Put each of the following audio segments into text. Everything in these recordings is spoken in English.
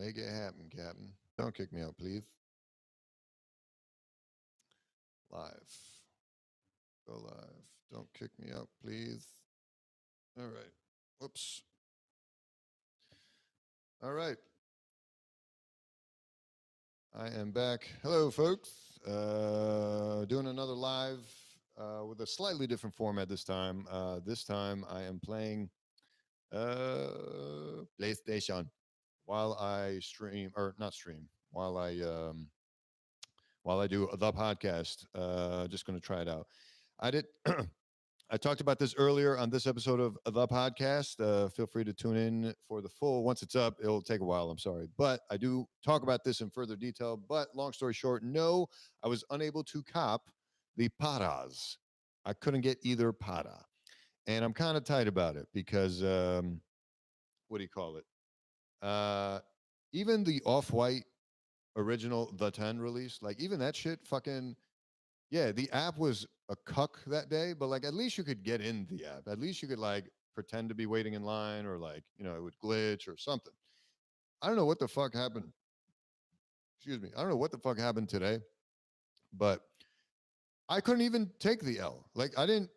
Make it happen, Captain. Don't kick me out, please. Live. Go live. Don't kick me out, please. All right. Whoops. All right. I am back. Hello, folks. Doing another live with a slightly different format this time. This time I am playing PlayStation while I stream, or not stream, while I do the podcast. Just going to try it out. I did. I talked about this earlier on this episode of the podcast. Feel free to tune in for the full. Once it's up, it'll take a while. I'm sorry. But I do talk about this in further detail. But long story short, no, I was unable to cop the paras. I couldn't get either para. And I'm kind of tight about it because, what do you call it? Uh, Even the Off White original The 10 release, like even that shit fucking yeah, the app was a cuck that day, but like at least you could get in the app. At least you could like pretend to be waiting in line or like, it would glitch or something. I don't know what the fuck happened. Excuse me. I don't know what the fuck happened today, but I couldn't even take the L. Like I didn't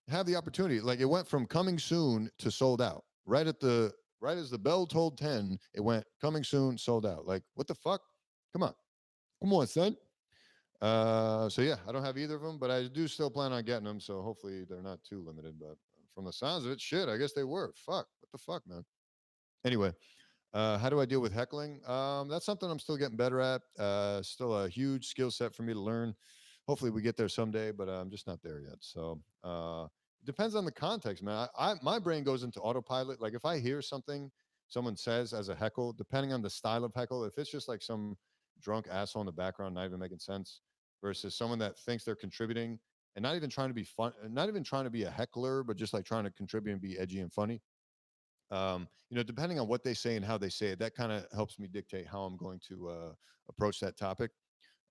have the opportunity. Like it went from coming soon to sold out. Right as the bell tolled 10, it went coming soon, sold out. Like what the fuck? Come on. Come on, son. So yeah, I don't have either of them, but I do still plan on getting them. So hopefully they're not too limited. But from the sounds of it, shit, I guess they were. Fuck, what the fuck, man. Anyway, how do I deal with heckling? That's something I'm still getting better at. Still a huge skill set for me to learn. Hopefully we get there someday, but I'm just not there yet. So it depends on the context, man. My brain goes into autopilot. Like if I hear something someone says as a heckle, depending on the style of heckle, if it's just like some drunk asshole in the background, not even making sense, versus someone that thinks they're contributing and not even trying to be fun, not even trying to be a heckler, but just like trying to contribute and be edgy and funny. Depending on what they say and how they say it, that kind of helps me dictate how I'm going to approach that topic.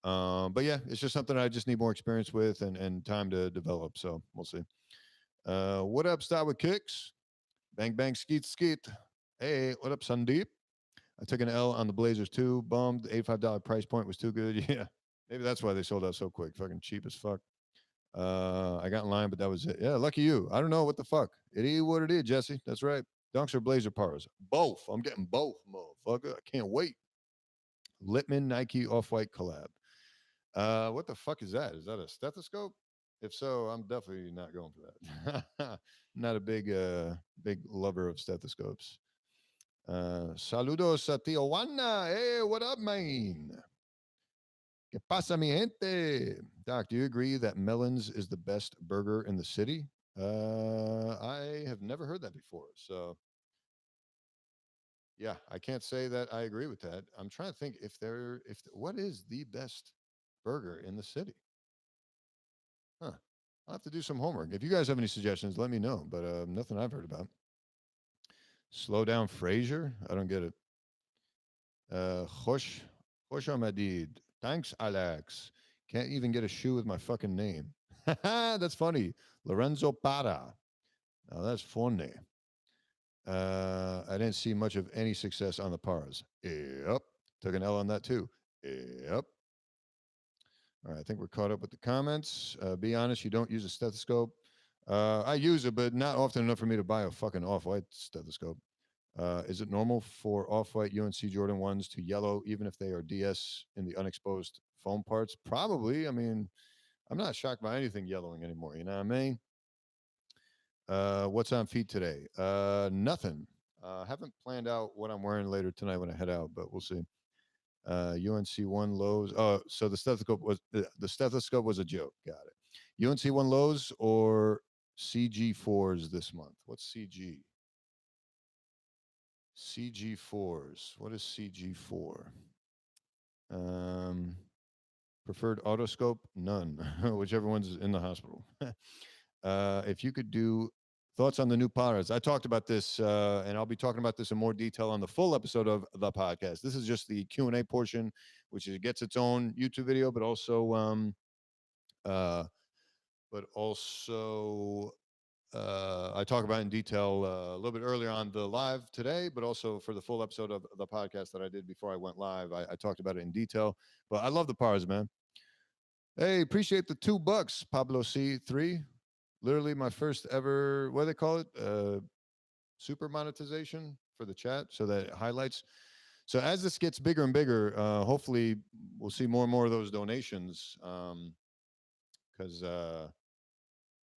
But yeah, it's just something I just need more experience with and time to develop. So we'll see. What up, Start with Kicks? Bang, bang, skeet, skeet. Hey, what up, Sandeep? I took an L on the Blazers too. Bummed. The $85 price point was too good. Yeah. Maybe that's why they sold out so quick. Fucking cheap as fuck. I got in line, but that was it. Yeah, lucky you. I don't know what the fuck. It is what it is, Jesse. That's right. Dunks or Blazer Paras? Both. I'm getting both, motherfucker. I can't wait. Littman Nike Off White collab. What the fuck is that? Is that a stethoscope? If so, I'm definitely not going for that. Not a big lover of stethoscopes. Saludos a Tijuana. Hey, what up, man? ¿Qué pasa, mi gente? Doc, do you agree that Melons is the best burger in the city? I have never heard that before. So, yeah, I can't say that I agree with that. I'm trying to think what is the best burger in the city? Huh. I'll have to do some homework. If you guys have any suggestions, let me know. But nothing I've heard about. Slow down, Fraser. I don't get it. Khosh, Khosh Ahmadid. Thanks, Alex. Can't even get a shoe with my fucking name. That's funny. Lorenzo Para. Now that's funny. I didn't see much of any success on the pars. Yep. Took an L on that too. Yep. All right. I think we're caught up with the comments. Be honest, you don't use a stethoscope. I use it, but not often enough for me to buy a fucking off-white stethoscope. Is it normal for off-white UNC Jordan 1s to yellow even if they are DS in the unexposed foam parts? Probably. I mean, I'm not shocked by anything yellowing anymore. You know what I mean? What's on feet today? Nothing. Haven't planned out what I'm wearing later tonight when I head out, but we'll see. UNC one lows. Oh, so the stethoscope was a joke. Got it. UNC one lows or CG4s this month. What's CG? CG4s. What is CG4? Um, Preferred autoscope? None. Whichever one's in the hospital. If you could do thoughts on the new Paras. I talked about this, and I'll be talking about this in more detail on the full episode of the podcast. This is just the Q&A portion, which gets its own YouTube video, uh, but also I talk about in detail a little bit earlier on the live today, but also for the full episode of the podcast that I did before I went live. I talked about it in detail. But I love the pars, man. Hey, appreciate the $2, Pablo C3. Literally my first ever, what do they call it? Super monetization for the chat. So that it highlights. So as this gets bigger and bigger, hopefully we'll see more and more of those donations. Because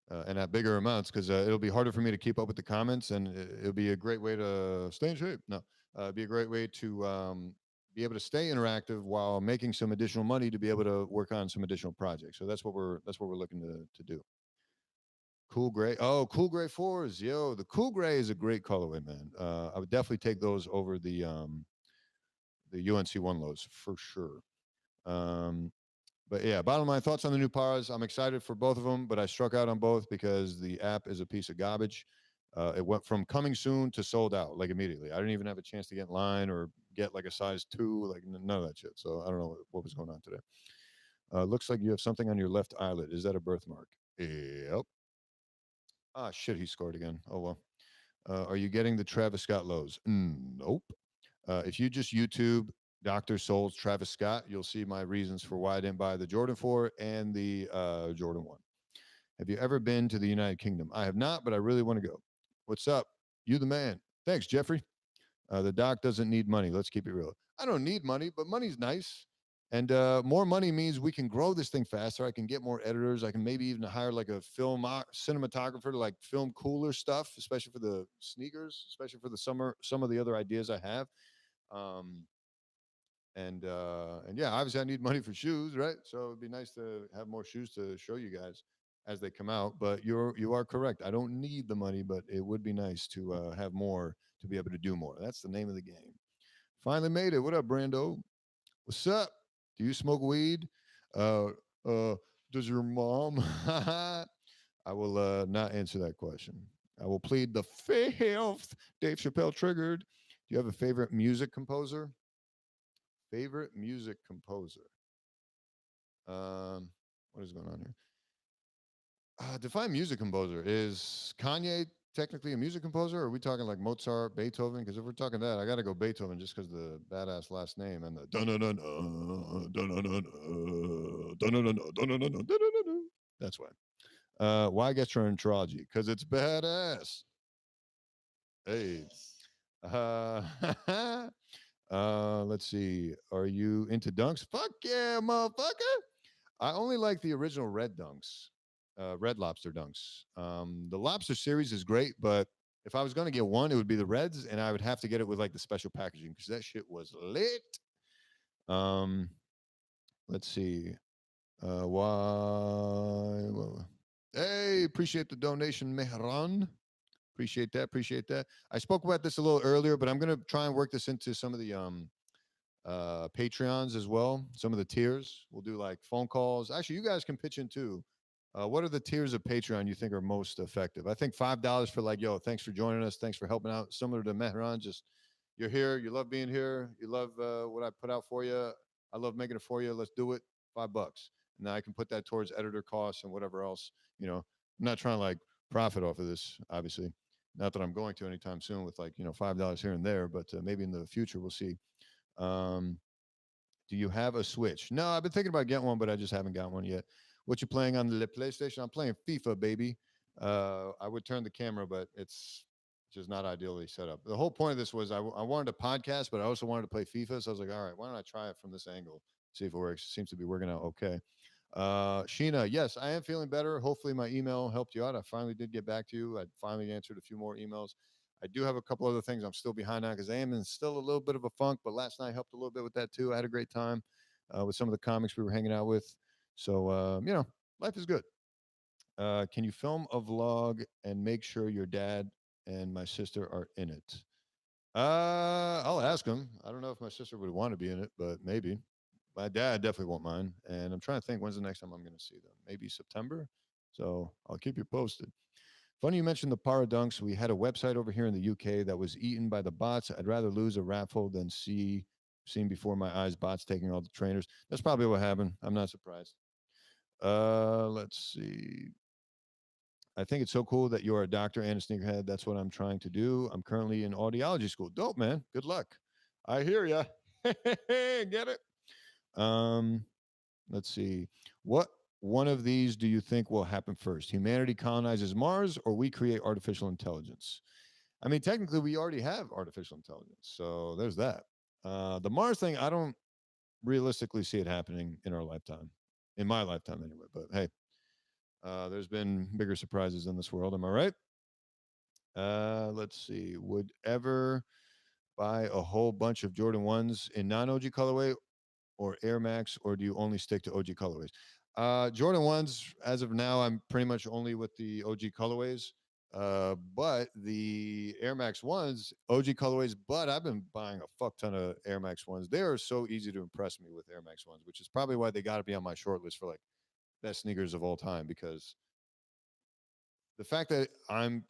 and at bigger amounts, because it'll be harder for me to keep up with the comments, and it'll be a great way to stay in shape. No, it'd be a great way to be able to stay interactive while making some additional money to be able to work on some additional projects. So that's what we're looking to do. Cool gray. Oh, cool gray fours. Yo, the cool gray is a great colorway, man. I would definitely take those over the UNC one lows for sure. Um, but yeah, bottom line thoughts on the new Paras. I'm excited for both of them, but I struck out on both because the app is a piece of garbage. It went from coming soon to sold out like immediately. I didn't even have a chance to get in line or get like a size two, like none of that shit. So I don't know what was going on today. Looks like you have something on your left eyelid. Is that a birthmark? Yep. Ah, shit, he scored again. Oh, well. Are you getting the Travis Scott lows? Nope. If you just YouTube Dr. Souls Travis Scott, you'll see my reasons for why I didn't buy the Jordan 4 and the Jordan 1. Have you ever been to the United Kingdom? I have not, but I really want to go. What's up? You the man. Thanks, Jeffrey. The doc doesn't need money. Let's keep it real. I don't need money, but money's nice. And more money means we can grow this thing faster. I can get more editors. I can maybe even hire like a cinematographer to like film cooler stuff, especially for the sneakers, especially for the summer, some of the other ideas I have. Um, and yeah, obviously I need money for shoes, right? So it'd be nice to have more shoes to show you guys as they come out. But you are correct. I don't need the money, but it would be nice to have more to be able to do more. That's the name of the game. Finally made it. What up, Brando? What's up? Do you smoke weed? Uh, does your mom? I will not answer that question. I will plead the fifth. Dave Chappelle triggered. Do you have a favorite music composer? Favorite music composer. What is going on here? Define music composer. Is Kanye technically a music composer? Or are we talking like Mozart, Beethoven? Because if we're talking that, I got to go Beethoven just because the badass last name and the dun dun dun dun dun dun dun dun. That's why. Why gastroenterology? Because it's badass. Hey. Uh, let's see. Are you into dunks? Fuck yeah, motherfucker. I only like the original red dunks, red lobster dunks. The lobster series is great, but if I was going to get one, it would be the reds, and I would have to get it with like the special packaging because that shit was lit. Um, let's see. Why? Well, hey, appreciate the donation, Mehran. Appreciate that. Appreciate that. I spoke about this a little earlier, but I'm going to try and work this into some of the Patreons as well. Some of the tiers. We'll do like phone calls. Actually, you guys can pitch in too. What are the tiers of Patreon you think are most effective? I think $5 for like, yo, thanks for joining us, thanks for helping out. Similar to Mehran, just you're here, you love being here, you love what I put out for you. I love making it for you. Let's do it. $5, and then I can put that towards editor costs and whatever else. I'm not trying to like profit off of this, obviously. Not that I'm going to anytime soon with like $5 here and there, but maybe in the future we'll see. Um, do you have a Switch? No, I've been thinking about getting one, but I just haven't got one yet. What you playing on the PlayStation? I'm playing FIFA, baby. I would turn the camera, but it's just not ideally set up. The whole point of this was I wanted a podcast, but I also wanted to play FIFA. So I was like, all right, why don't I try it from this angle? See if it works. It seems to be working out okay. Sheena, yes, I am feeling better. Hopefully, my email helped you out. I finally did get back to you. I finally answered a few more emails. I do have a couple other things I'm still behind on because I am in still a little bit of a funk, but last night helped a little bit with that too. I had a great time with some of the comics we were hanging out with. So, life is good. Can you film a vlog and make sure your dad and my sister are in it? I'll ask him. I don't know if my sister would want to be in it, but maybe. My dad definitely won't mind. And I'm trying to think when's the next time I'm going to see them. Maybe September. So I'll keep you posted. Funny you mentioned the para dunks. We had a website over here in the UK that was eaten by the bots. I'd rather lose a raffle than seen before my eyes bots taking all the trainers. That's probably what happened. I'm not surprised. Let's see. I think it's so cool that you're a doctor and a sneakerhead. That's what I'm trying to do. I'm currently in audiology school. Dope, man. Good luck. I hear ya. Get it? Um, let's see. What one of these do you think will happen first? Humanity colonizes Mars or we create artificial intelligence? I mean, technically, we already have artificial intelligence. So there's that. The Mars thing, I don't realistically see it happening in our lifetime, in my lifetime anyway. But hey, there's been bigger surprises in this world. Am I right? Let's see. Would ever buy a whole bunch of Jordan 1s in non OG colorway or Air Max, or do you only stick to OG colorways? Jordan 1s, as of now, I'm pretty much only with the OG colorways. But the Air Max 1s, OG colorways, but I've been buying a fuck ton of Air Max 1s. They are so easy to impress me with Air Max 1s, which is probably why they got to be on my short list for like best sneakers of all time because the fact that I'm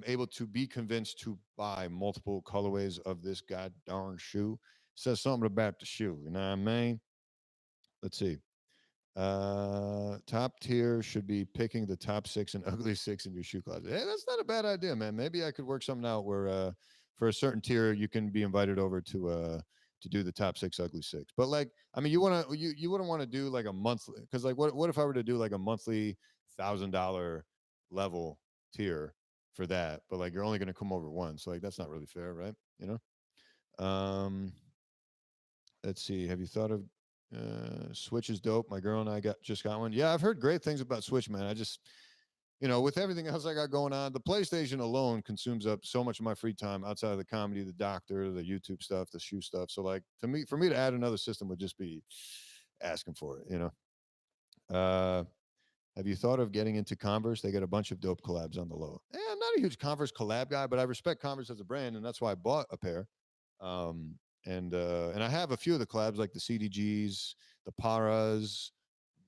able to be convinced to buy multiple colorways of this god darn shoe says something about the shoe. You know what I mean? Let's see. Top tier should be picking the top six and ugly six in your shoe closet. Hey, that's not a bad idea, man. Maybe I could work something out where for a certain tier you can be invited over to do the top six ugly six. But like, I mean, you wouldn't want to do like a monthly because like what if I were to do like a monthly $1,000 level tier for that, but like you're only gonna come over once. So like that's not really fair, right? You know? Let's see. Have you thought of Switch is dope. My girl and I just got one. Yeah, I've heard great things about Switch, man. I just, with everything else I got going on, the PlayStation alone consumes up so much of my free time outside of the comedy, the doctor, the YouTube stuff, the shoe stuff. So like for me to add another system would just be asking for it. Uh, have you thought of getting into Converse? They got a bunch of dope collabs on the low. I'm not a huge Converse collab guy, but I respect Converse as a brand, and that's why I bought a pair. Um, and I have a few of the collabs like the CDGs, the Paras,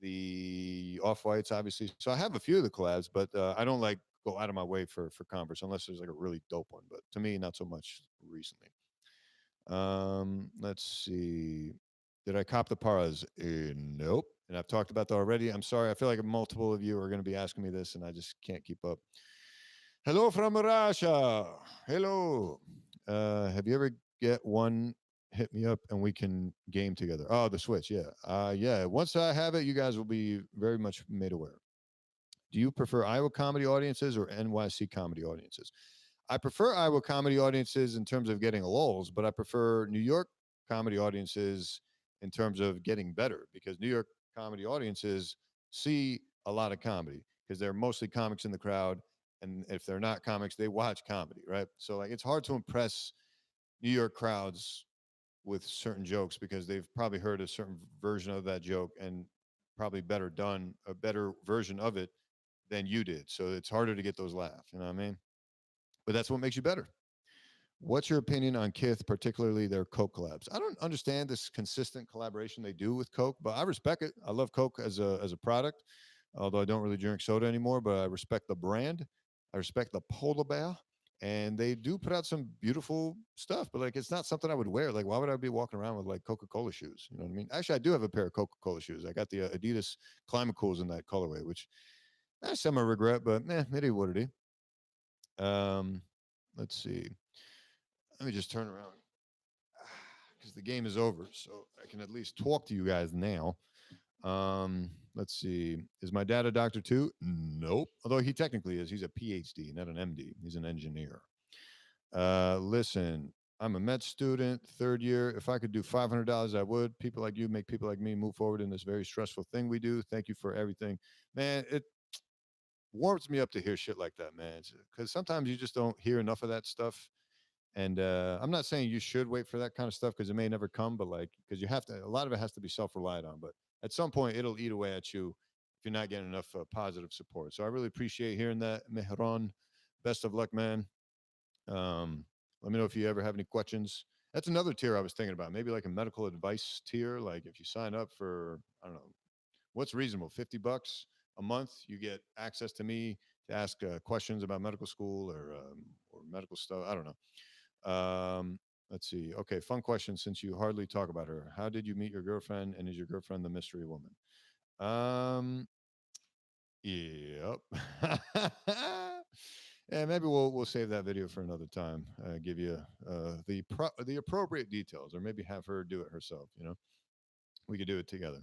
the Off Whites, obviously. So I have a few of the collabs, but I don't like go out of my way for Converse unless there's like a really dope one. But to me, not so much recently. Let's see. Did I cop the paras? Nope. And I've talked about that already. I'm sorry. I feel like multiple of you are going to be asking me this, and I just can't keep up. Hello from Russia. Hello. Have you ever get one? Hit me up and we can game together. Oh, the Switch. Yeah. Yeah. Once I have it, you guys will be very much made aware. Do you prefer Iowa comedy audiences or NYC comedy audiences? I prefer Iowa comedy audiences in terms of getting lulls, but I prefer New York comedy audiences in terms of getting better because New York comedy audiences see a lot of comedy because they're mostly comics in the crowd. And if they're not comics, they watch comedy, right? So like it's hard to impress New York crowds with certain jokes because they've probably heard a certain version of that joke and probably better done a better version of it than you did. So it's harder to get those laughs. You know what I mean? But that's what makes you better. What's your opinion on Kith, particularly their Coke collabs? I don't understand this consistent collaboration they do with Coke, but I respect it. I love Coke as a product, although I don't really drink soda anymore. But I respect the brand. I respect the polar bear, and they do put out some beautiful stuff. But like, it's not something I would wear. Like, why would I be walking around with like Coca-Cola shoes? You know what I mean? Actually, I do have a pair of Coca-Cola shoes. I got the Adidas Climate Cools in that colorway, which some I regret, but it is what it is. Um, let's see. Let me just turn around because the game is over, so I can at least talk to you guys now. Let's see. Is my dad a doctor too? Nope. Although he technically is. He's a PhD, not an MD. He's an engineer. Listen, I'm a med student, third year. If I could do $500, I would. People like you make people like me move forward in this very stressful thing we do. Thank you for everything, man. It warms me up to hear shit like that, man. Because sometimes you just don't hear enough of that stuff. And I'm not saying you should wait for that kind of stuff because it may never come, but like, because you have to, a lot of it has to be self relied on. But at some point, it'll eat away at you if you're not getting enough positive support. So I really appreciate hearing that, Mehran. Best of luck, man. Let me know if you ever have any questions. That's another tier I was thinking about. Maybe like a medical advice tier. Like if you sign up for, I don't know, what's reasonable, $50 a month, you get access to me to ask questions about medical school or medical stuff. I don't know. Let's see. Okay, fun question since you hardly talk about her. How did you meet your girlfriend and is your girlfriend the mystery woman? Um, Yep. And maybe we'll save that video for another time. Give you the appropriate details, or maybe have her do it herself. We could do it together.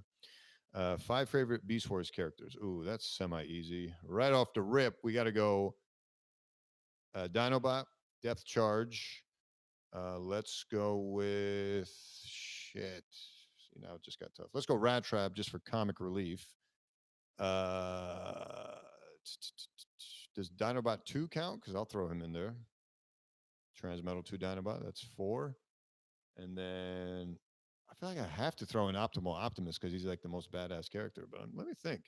Five favorite Beast Wars characters. Ooh, that's semi easy. Right off the rip, we got to go Dinobot, Depth Charge. Let's go with shit. See, now it just got tough. Let's go Rat Trap just for comic relief. Uh, does Dinobot 2 count? Because I'll throw him in there. Transmetal 2 Dinobot, that's four. And then I feel like I have to throw in Optimal Optimus because he's like the most badass character. But let me think.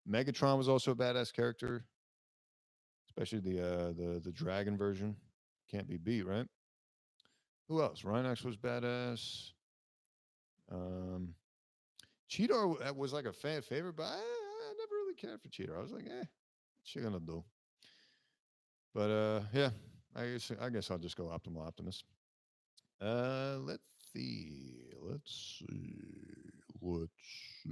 Megatron was also a badass character, especially the dragon version. Can't be beat, right? Who else? Rhinox was badass. Um, Cheetor was like a fan favorite, but I never really cared for Cheetor. I was like, she gonna do. But yeah, I guess I'll just go Optimal Optimus. Let's see. Let's see. Let's see.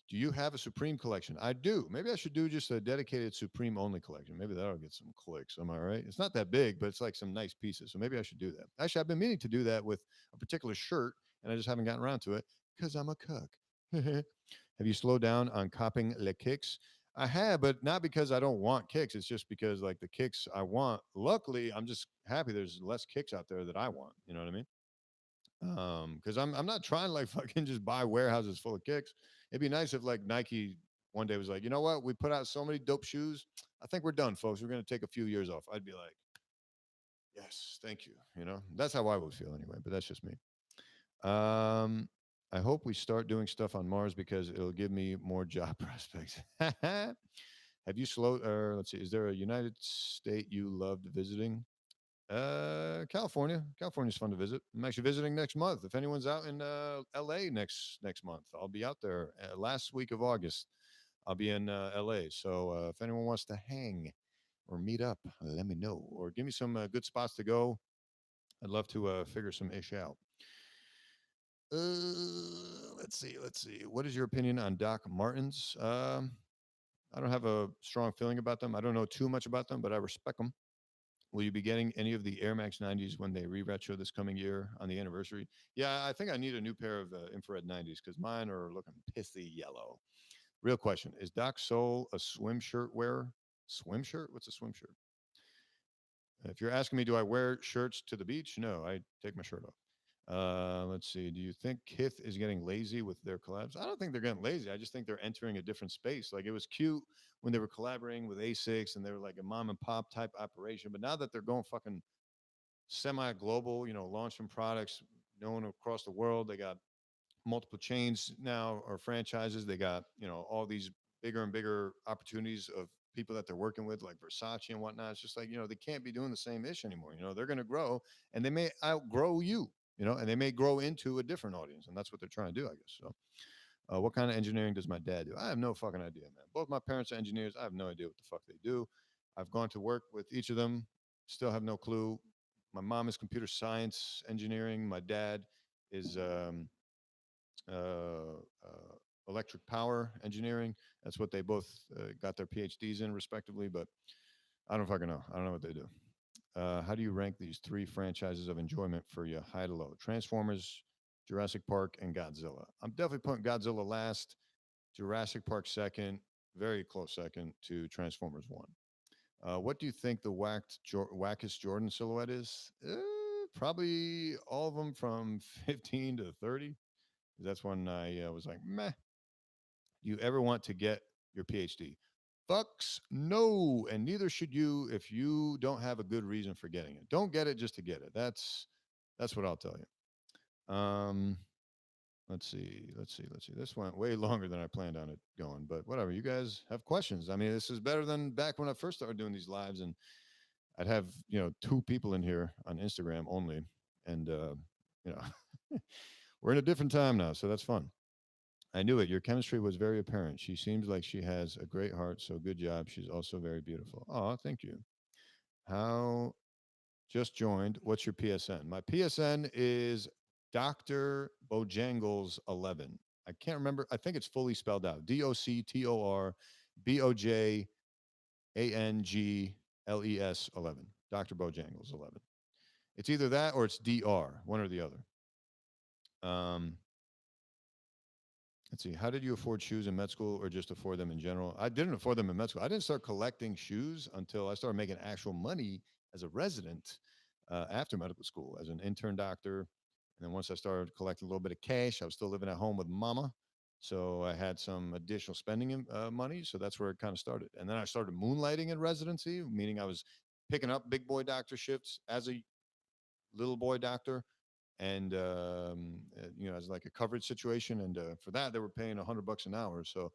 Do you have a Supreme collection? I do. Maybe I should do just a dedicated Supreme only collection. Maybe that'll get some clicks. Am I right? It's not that big, but it's like some nice pieces. So maybe I should do that. Actually, I've been meaning to do that with a particular shirt, and I just haven't gotten around to it because I'm a cuck. Have you slowed down on copping le kicks? I have, but not because I don't want kicks. It's just because like the kicks I want. Luckily, I'm just happy there's less kicks out there that I want. You know what I mean? Because I'm not trying to like fucking just buy warehouses full of kicks. It'd be nice if like Nike one day was like, you know what, we put out so many dope shoes. I think we're done, folks. We're gonna take a few years off. I'd be like, yes, thank you. That's how I would feel anyway. But that's just me. Um, I hope we start doing stuff on Mars because it'll give me more job prospects. Have you slowed? Or let's see, is there a United State you loved visiting? California. California's fun to visit. I'm actually visiting next month. If anyone's out in LA next month, I'll be out there last week of August. I'll be in LA. So if anyone wants to hang or meet up, let me know or give me some good spots to go. I'd love to figure some ish out. Let's see. Let's see. What is your opinion on Doc Martens? I don't have a strong feeling about them. I don't know too much about them, but I respect them. Will you be getting any of the Air Max 90s when they re-retro this coming year on the anniversary? Yeah, I think I need a new pair of infrared 90s because mine are looking pissy yellow. Real question: is Doc Soul a swim shirt wearer? Swim shirt? What's a swim shirt? If you're asking me, do I wear shirts to the beach? No, I take my shirt off. Let's see. Do you think Kith is getting lazy with their collabs? I don't think they're getting lazy. I just think they're entering a different space. Like it was cute when they were collaborating with A6 and they were like a mom and pop type operation. But now that they're going fucking semi global, launching products known across the world, they got multiple chains now or franchises. They got, all these bigger and bigger opportunities of people that they're working with, like Versace and whatnot. It's just like, they can't be doing the same ish anymore. They're going to grow and they may outgrow you, and they may grow into a different audience. And that's what they're trying to do, I guess. So, what kind of engineering does my dad do? I have no fucking idea, man. Both my parents are engineers. I have no idea what the fuck they do. I've gone to work with each of them, still have no clue. My mom is computer science engineering. My dad is uh, electric power engineering. That's what they both got their PhDs in, respectively. But I don't fucking know. I don't know what they do. How do you rank these three franchises of enjoyment for you, high to low? Transformers, Jurassic Park, and Godzilla. I'm definitely putting Godzilla last, Jurassic Park second, very close second to Transformers one. What do you think the wackest Jordan silhouette is? Probably all of them from 15 to 30. That's when I was like, meh. Do you ever want to get your PhD? Fucks no, and neither should you if you don't have a good reason for getting it. Don't get it just to get it. That's what I'll tell you. Let's see. This went way longer than I planned on it going, but whatever. You guys have questions. I mean, this is better than back when I first started doing these lives, and I'd have two people in here on Instagram only, and you know, we're in a different time now, so that's fun. I knew it. Your chemistry was very apparent. She seems like she has a great heart, so good job. She's also very beautiful. Oh, thank you. How just joined. What's your PSN? My PSN is Dr. Bojangles 11. I can't remember. I think it's fully spelled out. Bojangles 11. Dr. Bojangles 11. It's either that or it's DR, one or the other. Um, let's see. How did you afford shoes in med school or just afford them in general? I didn't afford them in med school. I didn't start collecting shoes until I started making actual money as a resident after medical school as an intern doctor. And then once I started collecting a little bit of cash, I was still living at home with mama. So I had some additional spending money. So that's where it kind of started. And then I started moonlighting in residency, meaning I was picking up big boy doctor shifts as a little boy doctor and as like a coverage situation. And for that, they were paying $100 an hour. So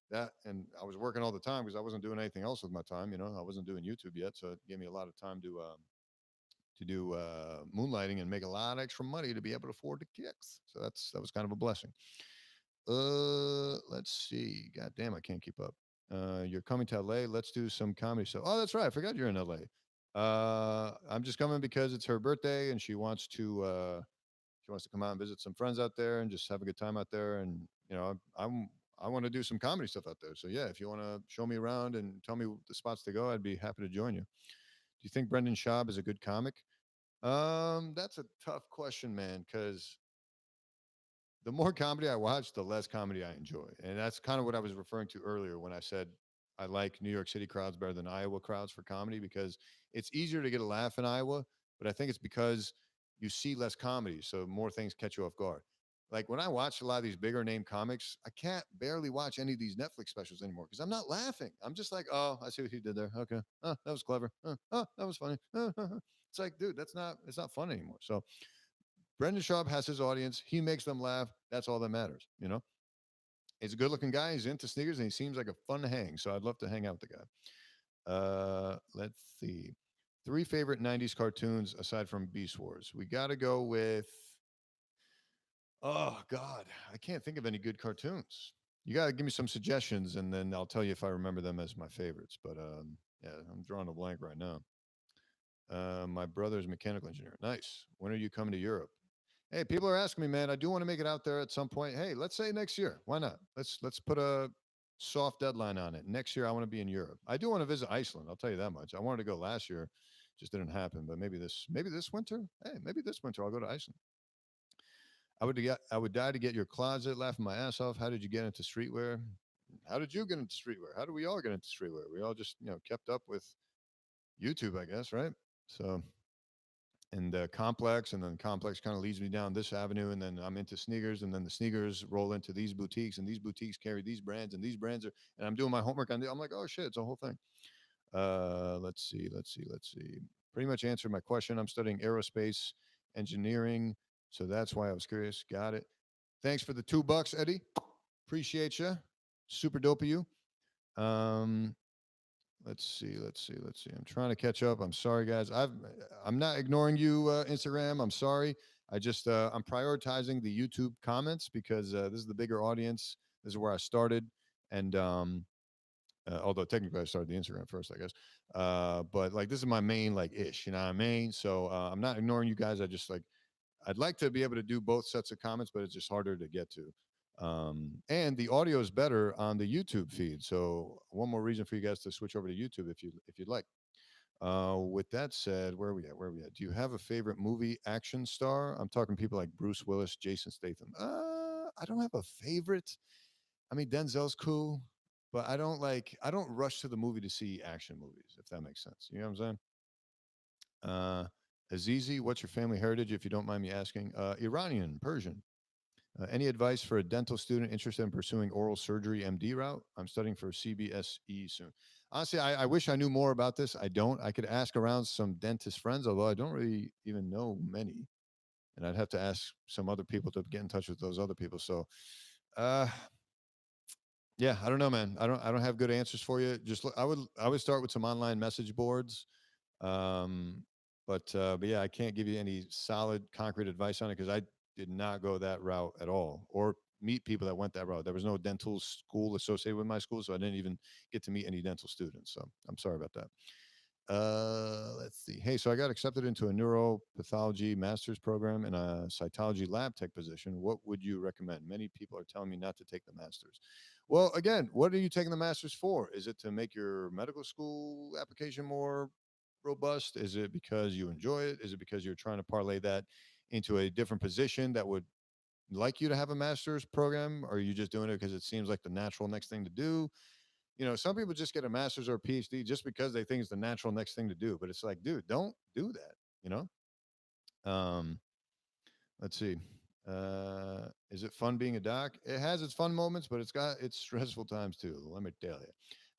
that, and I was working all the time because I wasn't doing anything else with my time. I wasn't doing YouTube yet, so it gave me a lot of time to do moonlighting and make a lot of extra money to be able to afford the kicks. So that was kind of a blessing. Let's see. God damn, I can't keep up. You're coming to LA. Let's do some comedy stuff. Oh, that's right. I forgot you're in LA. I'm just coming because it's her birthday and she wants to come out and visit some friends out there and just have a good time out there. And I want to do some comedy stuff out there. So yeah, if you want to show me around and tell me the spots to go, I'd be happy to join you. Do you think Brendan Schaub is a good comic? That's a tough question, man, because the more comedy I watch, the less comedy I enjoy. And that's kind of what I was referring to earlier when I said I like New York City crowds better than Iowa crowds for comedy because it's easier to get a laugh in Iowa, but I think it's because you see less comedy, so more things catch you off guard. Like when I watch a lot of these bigger name comics, I can't barely watch any of these Netflix specials anymore because I'm not laughing. I'm just like, oh, I see what he did there. Okay, oh, that was clever. Oh, that was funny. It's like, dude, it's not fun anymore. So Brendan Schaub has his audience. He makes them laugh. That's all that matters. He's a good-looking guy. He's into sneakers, and he seems like a fun hang. So I'd love to hang out with the guy. Let's see. Three favorite '90s cartoons aside from Beast Wars. We got to go with. Oh God, I can't think of any good cartoons. You got to give me some suggestions, and then I'll tell you if I remember them as my favorites. But yeah, I'm drawing a blank right now. My brother's a mechanical engineer. Nice. When are you coming to Europe? Hey, people are asking me, man. I do want to make it out there at some point. Hey, let's say next year. Why not? Let's put a soft deadline on it. Next year, I want to be in Europe. I do want to visit Iceland. I'll tell you that much. I wanted to go last year, just didn't happen. But maybe this winter. Hey, maybe this winter I'll go to Iceland. I would die to get your closet, laughing my ass off. How did you get into streetwear? How did you get into streetwear? How do we all get into streetwear? We all just kept up with YouTube, I guess, right? So and complex, and then complex kind of leads me down this avenue, and then I'm into sneakers, and then the sneakers roll into these boutiques, and these boutiques carry these brands, and these brands are, and I'm doing my homework on I'm like, oh shit, it's a whole thing. Let's see. Pretty much answered my question. I'm studying aerospace engineering, so that's why I was curious. Got it. Thanks for the $2, Eddie. Appreciate you. Super dope of you. Um, let's see. I'm trying to catch up. I'm sorry, guys. I'm not ignoring you, Instagram. I'm sorry. I'm prioritizing the YouTube comments because this is the bigger audience. This is where I started, and although technically I started the Instagram first, I guess. But like this is my main like ish. You know what I mean? So I'm not ignoring you guys. I'd like to be able to do both sets of comments, but it's just harder to get to. And the audio is better on the YouTube feed. So one more reason for you guys to switch over to YouTube if you'd like. With that said, where are we at? Where are we at? Do you have a favorite movie action star? I'm talking people like Bruce Willis, Jason Statham. I don't have a favorite. I mean, Denzel's cool, but I don't rush to the movie to see action movies, if that makes sense. You know what I'm saying? Azizi, what's your family heritage, if you don't mind me asking? Iranian, Persian. Any advice for a dental student interested in pursuing oral surgery MD route? I'm studying for CBSE soon. Honestly, I wish I knew more about this. I don't. I could ask around some dentist friends, although I don't really even know many. And I'd have to ask some other people to get in touch with those other people. So, uh, yeah, I don't know, man. I don't have good answers for you. I would start with some online message boards. Um, but yeah, I can't give you any solid concrete advice on it because I did not go that route at all or meet people that went that route. There was no dental school associated with my school, so I didn't even get to meet any dental students. So I'm sorry about that. Let's see. Hey, so I got accepted into a neuropathology master's program and a cytology lab tech position. What would you recommend? Many people are telling me not to take the master's. Well, again, what are you taking the master's for? Is it to make your medical school application more robust? Is it because you enjoy it? Is it because you're trying to parlay that into a different position that would like you to have a master's program? Or are you just doing it because it seems like the natural next thing to do? Some people just get a master's or a PhD just because they think it's the natural next thing to do. But it's like, dude, don't do that. You know. Let's see. Is it fun being a doc? It has its fun moments, but it's got its stressful times too. Let me tell you.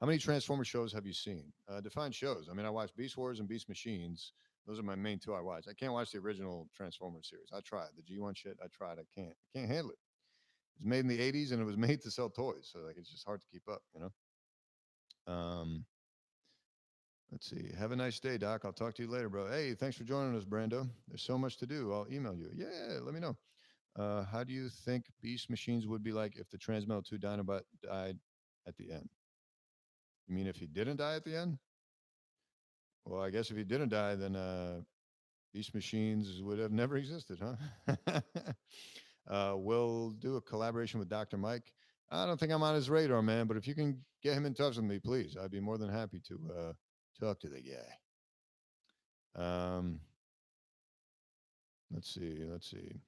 How many Transformer shows have you seen? Define shows. I mean, I watched Beast Wars and Beast Machines. Those are my main two I watch. I can't watch the original Transformer series. I tried the G1 shit. I tried. I can't handle it. It was made in the '80s and it was made to sell toys, so like it's just hard to keep up. Um, let's see. Have a nice day, Doc. I'll talk to you later, bro. Hey, thanks for joining us, Brando. There's so much to do. I'll email you. Yeah, let me know. How do you think Beast Machines would be like if the Transmetal 2 Dinobot died at the end? You mean if he didn't die at the end? Well, I guess if he didn't die, then Beast Machines would have never existed, huh? We'll do a collaboration with Dr. Mike. I don't think I'm on his radar, man, but if you can get him in touch with me, please, I'd be more than happy to talk to the guy. Let's see. Let's see.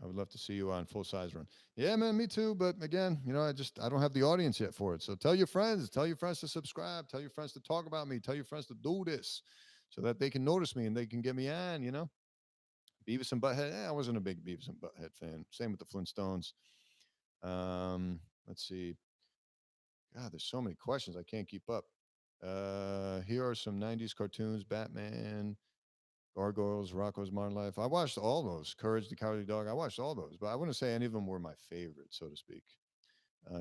I would love to see you on full size run. Yeah, man, me too. But again, I don't have the audience yet for it. So tell your friends to subscribe, tell your friends to talk about me, tell your friends to do this so that they can notice me and they can get me on. Beavis and Butthead. I wasn't a big Beavis and Butthead fan. Same with the Flintstones. Let's see. God, there's so many questions. I can't keep up. Here are some 90s cartoons Batman, Gargoyles, Rocco's Modern Life. I watched all those. Courage the Cowardly Dog. I watched all those, but I wouldn't say any of them were my favorite, so to speak.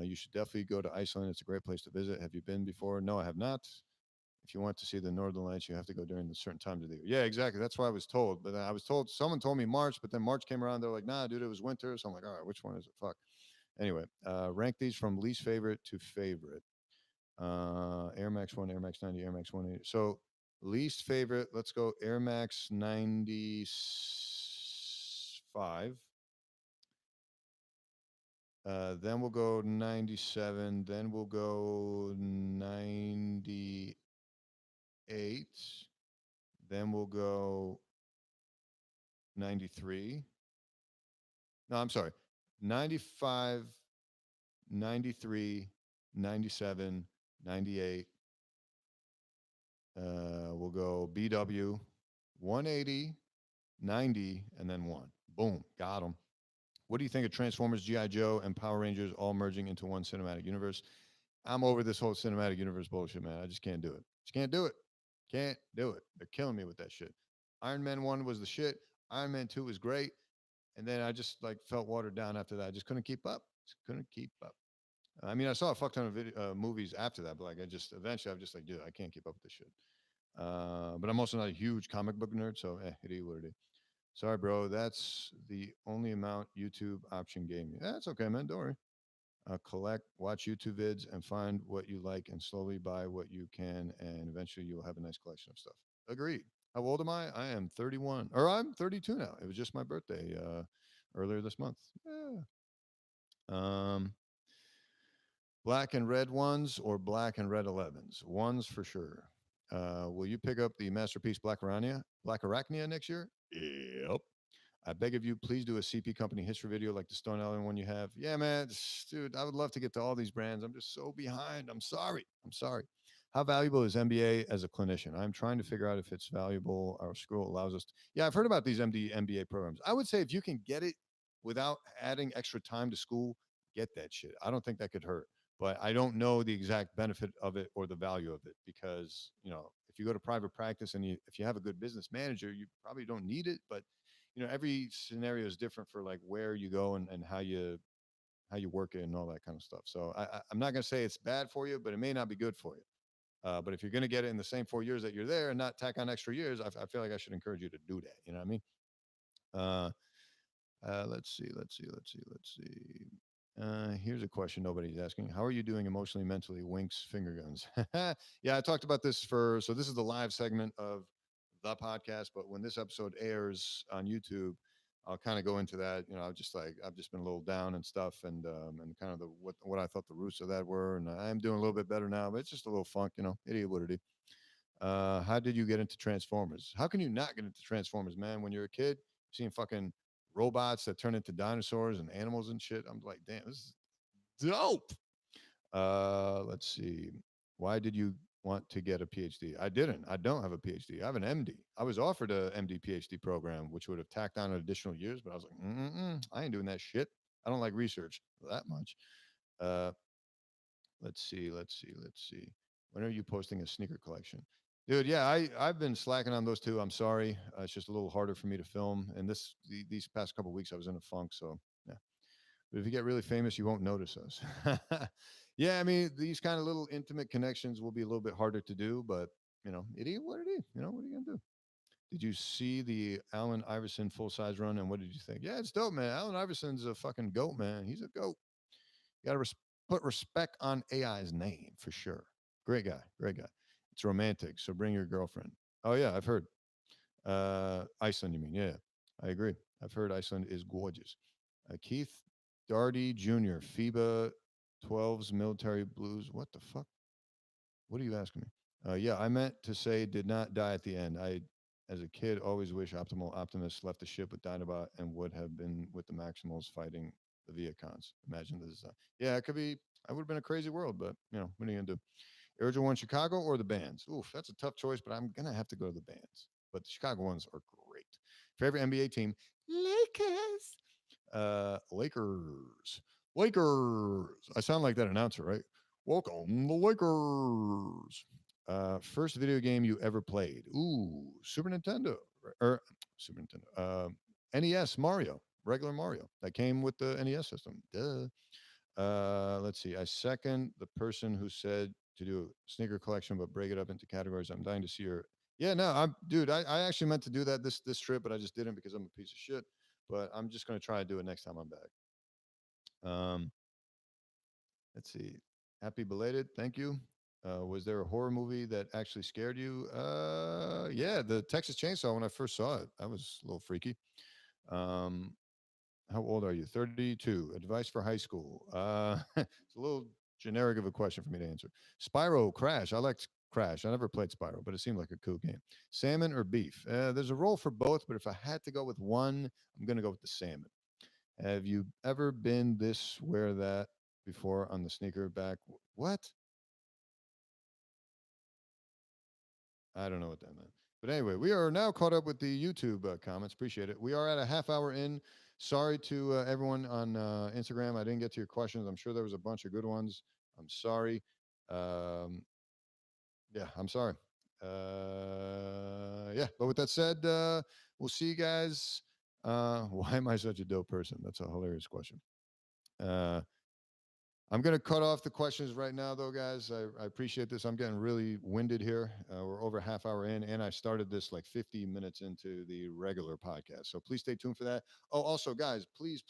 You should definitely go to Iceland. It's a great place to visit. Have you been before? No, I have not. If you want to see the Northern Lights, you have to go during the certain times of the year. Yeah, exactly. That's what I was told. But I was told, someone told me March, but then March came around. They're like, nah, dude, it was winter. So I'm like, all right, which one is it? Fuck. Anyway, rank these from least favorite to favorite. Air Max 1, Air Max 90, Air Max 180. So least favorite, let's go Air Max 95. Then we'll go 97. Then we'll go 98. Then we'll go 93. No, I'm sorry. 95, 93, 97, 98. We'll go BW 180, 90, and then 1. Boom. Got them. What do you think of Transformers, G.I. Joe, and Power Rangers all merging into one cinematic universe? I'm over this whole cinematic universe bullshit, man. I just can't do it. Just can't do it. Can't do it. They're killing me with that shit. Iron Man 1 was the shit. Iron Man 2 was great. And then I just like felt watered down after that. I just couldn't keep up. Just couldn't keep up. I mean, I saw a fuck ton of movies after that, but like I just eventually I'm just like, dude, I can't keep up with this shit. But I'm also not a huge comic book nerd, so it is what it is. Sorry, bro. That's the only amount YouTube option gave me. That's okay, man. Don't worry. Collect, watch YouTube vids, and find what you like, and slowly buy what you can, and eventually you'll have a nice collection of stuff. Agreed. How old am I? I am 31, or I'm 32 now. It was just my birthday earlier this month. Yeah. Um, Black and red ones or black and red 11s? Ones for sure. Will you pick up the Masterpiece Black Arachnia next year? Yep. I beg of you, please do a CP company history video like the Stone Island one you have. Yeah, man, dude, I would love to get to all these brands. I'm just so behind. I'm sorry. I'm sorry. How valuable is MBA as a clinician? I'm trying to figure out if it's valuable. Our school allows us to. Yeah, I've heard about these MBA programs. I would say if you can get it without adding extra time to school, get that shit. I don't think that could hurt. But I don't know the exact benefit of it or the value of it because, if you go to private practice and if you have a good business manager, you probably don't need it. But every scenario is different for like where you go and how you work it and all that kind of stuff. So I'm not going to say it's bad for you, but it may not be good for you. But if you're going to get it in the same 4 years that you're there and not tack on extra years, I feel like I should encourage you to do that. You know what I mean? Let's see. Here's a question nobody's asking. How are you doing emotionally, mentally? Winks, finger guns. Yeah, I talked about this so this is the live segment of the podcast, but when this episode airs on YouTube, I'll kind of go into that. I've just been a little down and stuff, and kind of what I thought the roots of that were, and I'm doing a little bit better now, but it's just a little funk, idiot what it is. How did you get into Transformers? How can you not get into Transformers, man? When you're a kid, seeing fucking robots that turn into dinosaurs and animals and shit. I'm like, damn, this is dope. Let's see. Why did you want to get a PhD? I didn't. I don't have a PhD. I have an MD. I was offered a MD PhD program, which would have tacked on additional years, but I was like, I ain't doing that shit. I don't like research that much. Uh, let's see. When are you posting a sneaker collection? Dude, yeah, I've been slacking on those two. I'm sorry. It's just a little harder for me to film. And these past couple weeks, I was in a funk. So, yeah. But if you get really famous, you won't notice us. Yeah, I mean, these kind of little intimate connections will be a little bit harder to do, but, it is what it is. What are you going to do? Did you see the Allen Iverson full size run? And what did you think? Yeah, it's dope, man. Allen Iverson's a fucking goat, man. He's a goat. You got to put respect on AI's name for sure. Great guy. Great guy. It's romantic. So bring your girlfriend. Oh, yeah, I've heard. Iceland, you mean? Yeah, I agree. I've heard Iceland is gorgeous. Keith Darty Jr., FIBA 12's military blues. What the fuck? What are you asking me? Yeah, I meant to say did not die at the end. As a kid, always wish Optimal Optimus left the ship with Dinobot and would have been with the Maximals fighting the Viacons. Imagine this. Yeah, it could be. I would have been a crazy world, but what are you gonna do? Original one, Chicago or the bands? Oof, that's a tough choice, but I'm gonna have to go to the bands. But the Chicago ones are great. Favorite NBA team? Lakers. Lakers. Lakers. I sound like that announcer, right? Welcome, the Lakers. First video game you ever played? Ooh, Super Nintendo or Super Nintendo. NES Mario, regular Mario that came with the NES system. Duh. Let's see. I second the person who said to do a sneaker collection, but break it up into categories. I'm dying to see your. Yeah, no, dude. I actually meant to do that this trip, but I just didn't because I'm a piece of shit. But I'm just gonna try to do it next time I'm back. Um, let's see. Happy belated. Thank you. Was there a horror movie that actually scared you? Yeah, the Texas Chainsaw. When I first saw it, that was a little freaky. Um, how old are you? 32. Advice for high school. It's a little generic of a question for me to answer. Spyro Crash. I liked Crash. I never played Spyro, but it seemed like a cool game. Salmon or beef? There's a role for both, but if I had to go with one, I'm going to go with the salmon. Have you ever been this, where that before on the sneaker back? What? I don't know what that meant. But anyway, we are now caught up with the YouTube comments. Appreciate it. We are at a half hour in. Sorry to everyone on Instagram. I didn't get to your questions. I'm sure there was a bunch of good ones. I'm sorry. Um, yeah, I'm sorry. Yeah, but with that said, we'll see you guys. Why am I such a dope person? That's a hilarious question. Uh, I'm going to cut off the questions right now, though, guys. I appreciate this. I'm getting really winded here. We're over a half hour in, and I started this like 50 minutes into the regular podcast. So please stay tuned for that. Oh, also, guys, please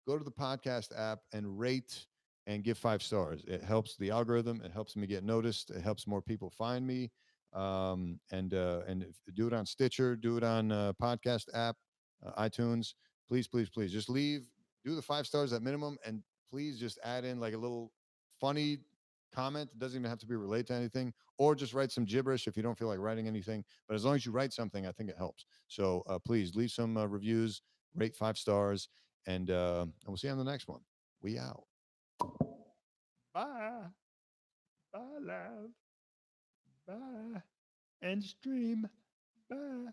go to the podcast app and rate and give 5 stars. It helps the algorithm. It helps me get noticed. It helps more people find me. And do it on Stitcher. Do it on podcast app, iTunes. Please, just leave do the 5 stars at minimum, and please just add in like a little funny comment. It doesn't even have to be related to anything, or just write some gibberish if you don't feel like writing anything. But as long as you write something, I think it helps. So please leave some reviews, rate 5 stars, and we'll see you on the next one. We out. Bye. Bye, love. Bye. End stream. Bye.